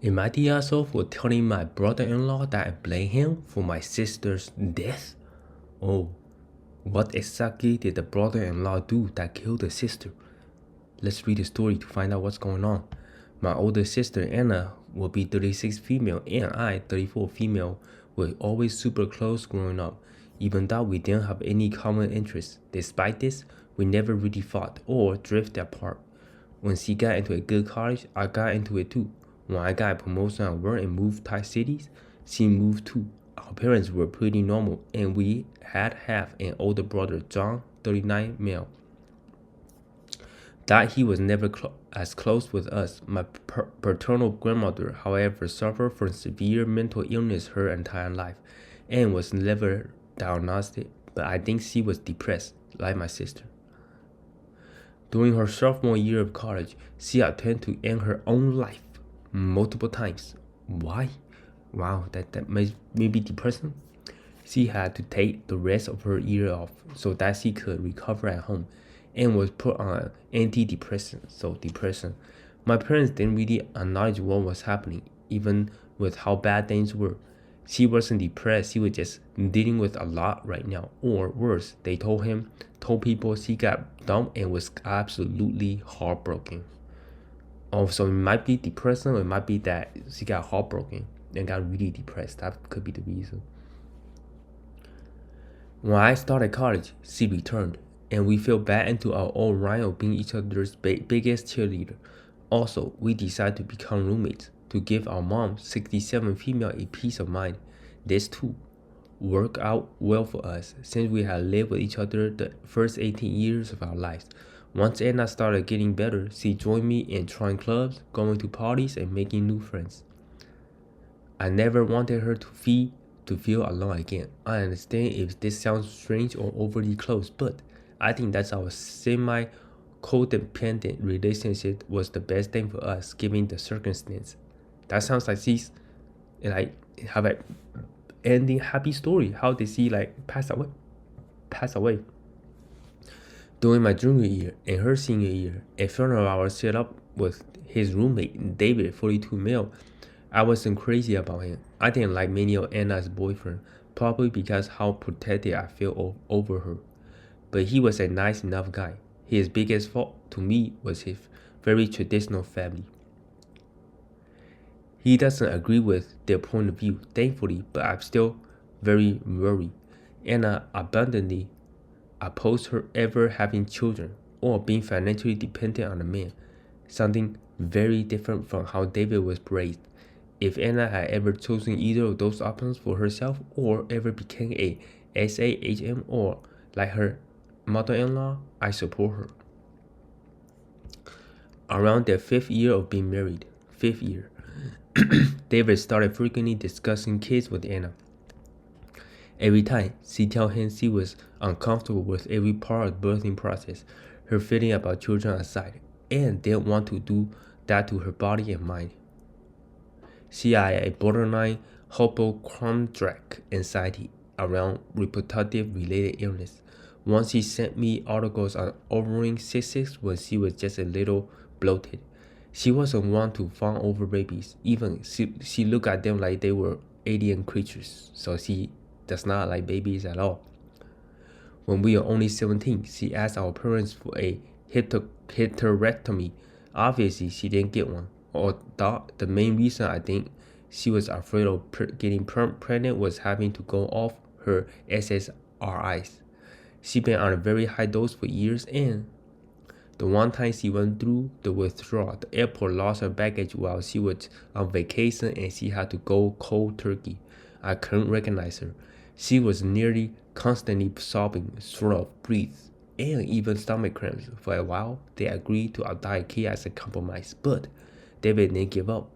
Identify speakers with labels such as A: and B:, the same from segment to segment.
A: Am I the asshole for telling my brother-in-law that I blame him for my sister's death? Oh, what exactly did the brother-in-law do that killed the sister? Let's read the story to find out what's going on. My older sister Anna will be 36 female and I, 34 female, were always super close growing up, even though we didn't have any common interests. Despite this, we never really fought or drifted apart. When she got into a good college, I got into it too. When I got a promotion at work and moved to cities, she moved too. Our parents were pretty normal, and we had an older brother, John, 39 male. That he was never as close with us. My paternal grandmother, however, suffered from severe mental illness her entire life, and was never diagnosed, but I think she was depressed, like my sister. During her sophomore year of college, she attempted to end her own life multiple times. Why? Wow, that may be depressing. She had to take the rest of her year off so that she could recover at home and was put on antidepressants, so depression. My parents didn't really acknowledge what was happening, even with how bad things were. She wasn't depressed, she was just dealing with a lot right now. Or worse, they told people she got dumped and was absolutely heartbroken. Oh, so it might be depression, or it might be that she got heartbroken and got really depressed. That could be the reason. When I started college, she returned, and we fell back into our old rhyme of being each other's biggest cheerleader. Also, we decided to become roommates to give our mom, 67 female, a peace of mind. This too worked out well for us since we had lived with each other the first 18 years of our lives. Once Anna started getting better, she joined me in trying clubs, going to parties, and making new friends. I never wanted her to feel alone again. I understand if this sounds strange or overly close, but I think that's our semi-codependent relationship was the best thing for us, given the circumstance. That sounds like she's like have an ending happy story. How did she pass away? During my junior year and her senior year, a friend of ours set up with his roommate, David, 42 male. I wasn't crazy about him. I didn't like many of Anna's boyfriend, probably because how protected I felt over her. But he was a nice enough guy. His biggest fault to me was his very traditional family. He doesn't agree with their point of view, thankfully, but I'm still very worried. Anna abundantly opposed her ever having children or being financially dependent on a man, something very different from how David was raised. If Anna had ever chosen either of those options for herself or ever became a SAHM or like her mother-in-law, I support her. Around their 5th year of being married, David started frequently discussing kids with Anna. Every time she told him she was uncomfortable with every part of the birthing process, her feeling about children aside, and didn't want to do that to her body and mind. She had a borderline hypochondriac anxiety around reproductive related illness. Once she sent me articles on ovarian cysts when she was just a little bloated. She wasn't one to fawn over babies. Even she looked at them like they were alien creatures. So she does not like babies at all. When we were only 17, she asked our parents for a hysterectomy. Obviously, she didn't get one. Although the main reason I think she was afraid of getting pregnant was having to go off her SSRIs. She'd been on a very high dose for years, and the one time she went through the withdrawal, the airport lost her baggage while she was on vacation and she had to go cold turkey. I couldn't recognize her. She was nearly constantly sobbing, short of breath, and even stomach cramps. For a while, they agreed to adopt a kid as a compromise, but David didn't give up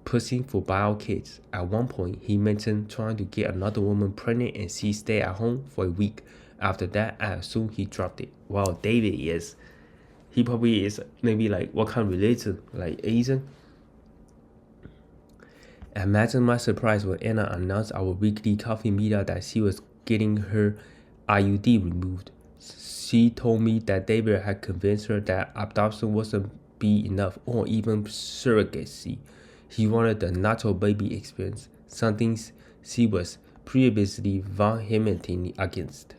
A: pushing for bio kids. At one point, he mentioned trying to get another woman pregnant and she stayed at home for a week. After that, I assume he dropped it. Well, David he probably is maybe like what kind of religion? Like Asian? Imagine my surprise when Anna announced our weekly coffee meetup that she was getting her IUD removed. She told me that David had convinced her that adoption wasn't be enough or even surrogacy. He wanted the natural baby experience, something she was previously vehemently against.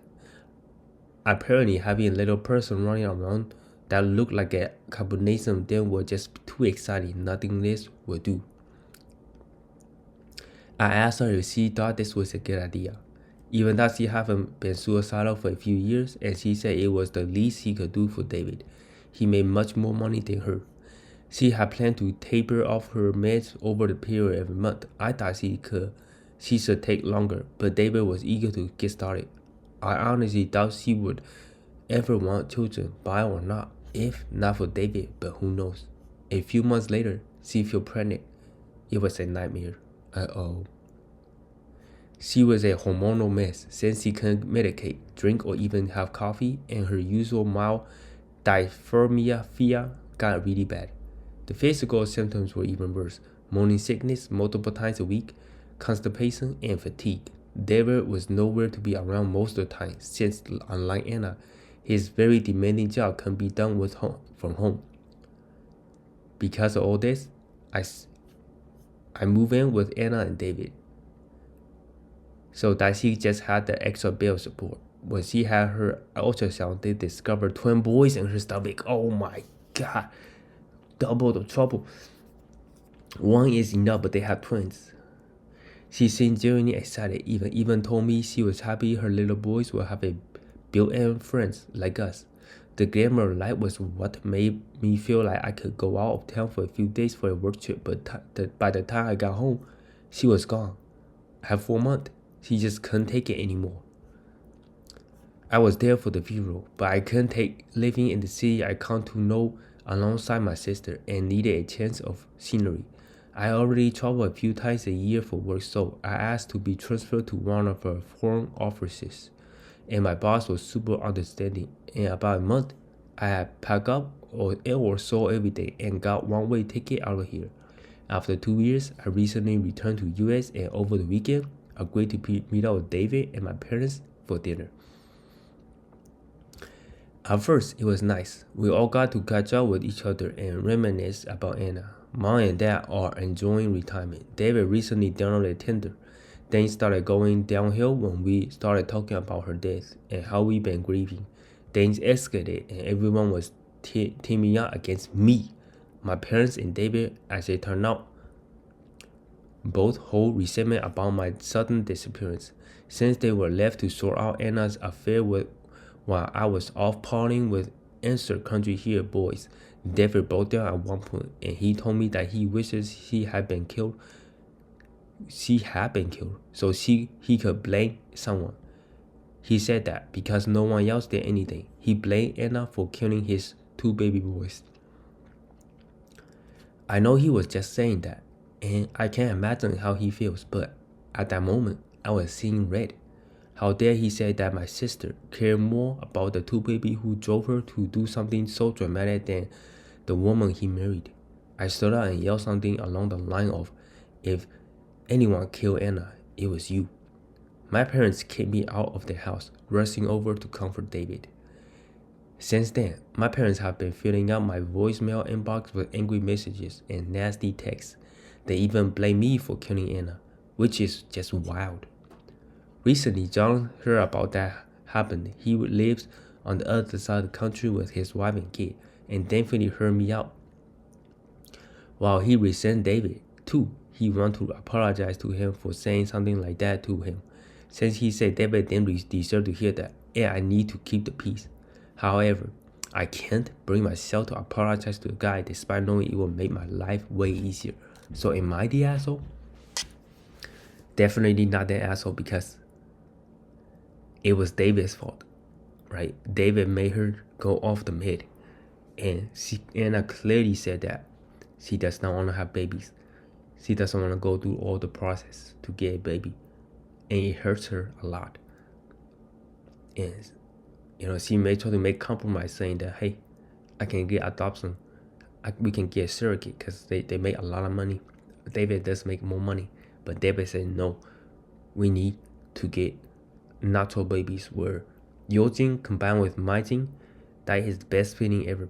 A: Apparently, having a little person running around that looked like a combination of them was just too exciting. Nothing less would do. I asked her if she thought this was a good idea, even though she hadn't been suicidal for a few years, and she said it was the least he could do for David. He made much more money than her. She had planned to taper off her meds over the period of a month. I thought she should take longer, but David was eager to get started. I honestly doubt she would ever want children, bi or not, if not for David, but who knows. A few months later, she fell pregnant. It was a nightmare. She was a hormonal mess since she couldn't medicate, drink, or even have coffee, and her usual mild dysthymia got really bad. The physical symptoms were even worse: morning sickness multiple times a week, constipation, and fatigue. David was nowhere to be around most of the time since, unlike Anna, his very demanding job can be done from home. Because of all this, I moved in with Anna and David, so that she just had the extra bit of support. When she had her ultrasound, they discovered twin boys in her stomach. Oh my God, double the trouble. One is enough, but they have twins. She seemed genuinely excited, even told me she was happy her little boys will have a built-in friends like us. The glamour of life was what made me feel like I could go out of town for a few days for a work trip, but by the time I got home, she was gone. At 4 months, she just couldn't take it anymore. I was there for the funeral, but I couldn't take living in the city I come to know alongside my sister and needed a change of scenery. I already travel a few times a year for work, so I asked to be transferred to one of her foreign offices, and my boss was super understanding. In about a month, I had packed up or sold everything and got one-way ticket out of here. After 2 years, I recently returned to US and over the weekend, agreed to meet up with David and my parents for dinner. At first, it was nice. We all got to catch up with each other and reminisce about Anna. Mom and Dad are enjoying retirement. David recently downloaded Tinder. Things started going downhill when we started talking about her death and how we've been grieving. Things escalated and everyone was teaming up against me. My parents and David, as it turned out, both hold resentment about my sudden disappearance, since they were left to sort out Anna's affair while I was off partying with insert country here boys. David broke down at one point, and he told me that he wishes she had been killed, so he could blame someone. He said that because no one else did anything, he blamed Anna for killing his 2 baby boys. I know he was just saying that, and I can't imagine how he feels, but at that moment, I was seeing red. How dare he say that my sister cared more about the 2 babies who drove her to do something so dramatic than the woman he married. I stood up and yelled something along the line of, "If anyone killed Anna, it was you." My parents kicked me out of the house, rushing over to comfort David. Since then, my parents have been filling up my voicemail inbox with angry messages and nasty texts. They even blame me for killing Anna, which is just wild. Recently, John heard about that happened. He lives on the other side of the country with his wife and kid, and thankfully heard me out. While he resents David, too, he wants to apologize to him for saying something like that to him, since he said David didn't deserve to hear that, and I need to keep the peace. However, I can't bring myself to apologize to the guy despite knowing it will make my life way easier. So am I the asshole? Definitely not the asshole, because it was David's fault, right? David made her go off the med, and Anna clearly said that she does not want to have babies. She doesn't want to go through all the process to get a baby, and it hurts her a lot. And she may try to make compromise, saying that, hey, I can get adoption, we can get a surrogate, because they make a lot of money. David does make more money, but David said no, we need to get natural babies where your gene combined with my gene, that is the best feeling ever.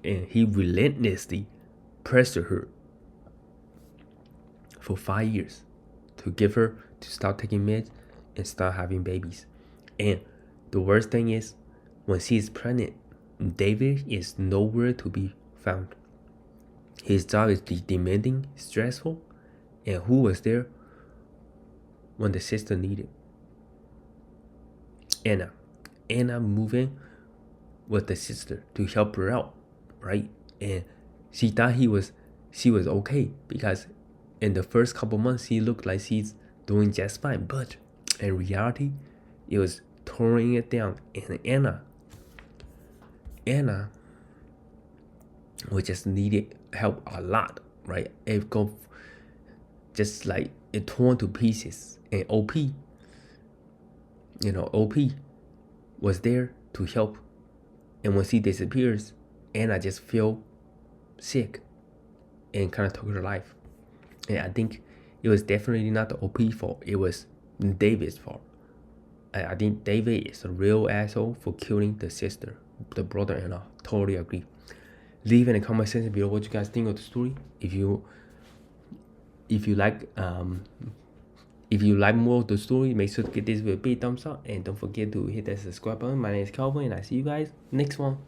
A: And he relentlessly pressured her for 5 years to get her to start taking meds and start having babies. And the worst thing is, when she is pregnant, David is nowhere to be found. His job is demanding, stressful, and who was there when the sister needed? Anna. Anna moved in with the sister to help her out, right? And she thought she was okay because in the first couple months she looked like she's doing just fine, but in reality it was tearing it down. And Anna we just needed help a lot, right? It go just like it torn to pieces. And OP was there to help. And when she disappears, Anna just feel sick and kind of took her life. And I think it was definitely not the OP fault. It was David's fault. I think David is a real asshole for killing the sister, the brother-in-law. Totally agree. Leave in the comment section below what you guys think of the story. If you like more of the story, make sure to give this video a big thumbs up and don't forget to hit that subscribe button. My name is Calvin and I see you guys next one.